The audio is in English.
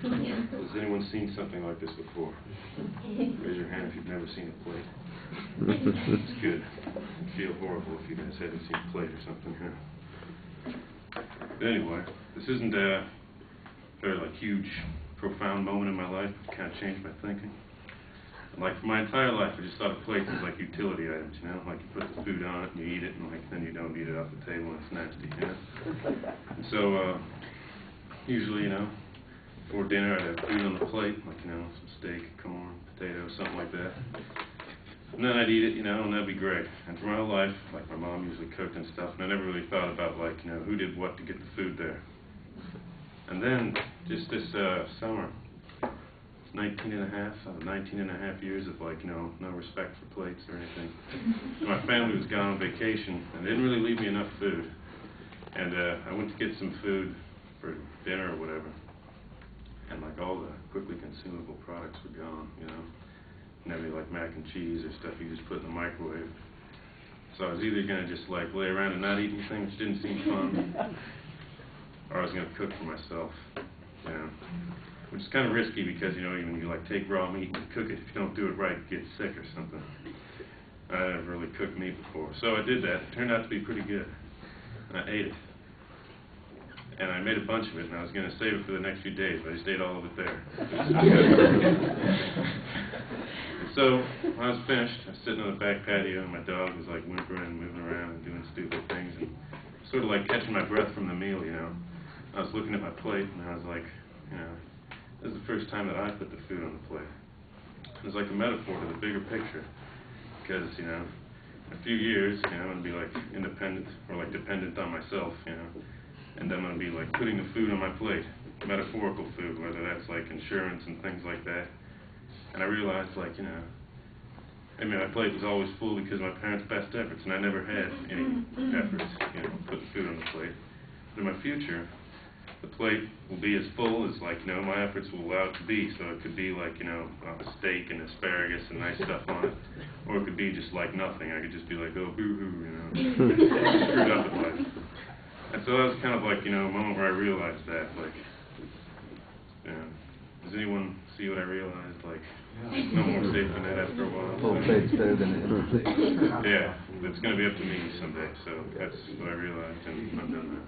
Has anyone seen something like this before? Raise your hand if you've never seen a plate. It's good. I feel horrible if you guys haven't seen a plate or something here. But anyway, this isn't a very huge, profound moment in my life. It kind of changed my thinking. And, for my entire life, I just thought of plates as utility items, you know? You put the food on it and you eat it, and then you don't eat it off the table and it's nasty, you know? And so, usually, before dinner I'd have food on the plate, some steak, corn, potatoes, something like that. And then I'd eat it, and that'd be great. And for my whole life, my mom usually cooked and stuff, and I never really thought about, who did what to get the food there. And then, just this summer, 19 and a half years of, no respect for plates or anything. My family was gone on vacation, and they didn't really leave me enough food. And I went to get some food for dinner or whatever, and all the quickly consumable products were gone, and everything mac and cheese or stuff you just put in the microwave. So I was either going to just lay around and not eat anything, which didn't seem fun, or I was going to cook for myself, which is kind of risky because, when you take raw meat and cook it, if you don't do it right, you get sick or something. I never really cooked meat before, so I did that. It turned out to be pretty good, and I ate it. And I made a bunch of it, and I was going to save it for the next few days, but I just ate all of it there. And so, when I was finished, I was sitting on the back patio, and my dog was whimpering and moving around and doing stupid things, and sort of catching my breath from the meal, I was looking at my plate, and I was this is the first time that I put the food on the plate. It was a metaphor to the bigger picture, because, in a few years, I'm going to be independent, or dependent on myself, and I'm going to be putting the food on my plate, metaphorical food, whether that's insurance and things like that. And I realized my plate was always full because of my parents' best efforts, and I never had any efforts, putting food on the plate. But in my future, the plate will be as full as my efforts will allow it to be. So it could be a steak and asparagus and nice stuff on it, or it could be just nothing. I could just be oh boo-hoo, screwed up in life. And so that was kind of a moment where I realized that, does anyone see what I realized? No more safe than that after a while. Full plate's better than an empty plate. Yeah, it's going to be up to me someday, so that's what I realized, and I'm done now.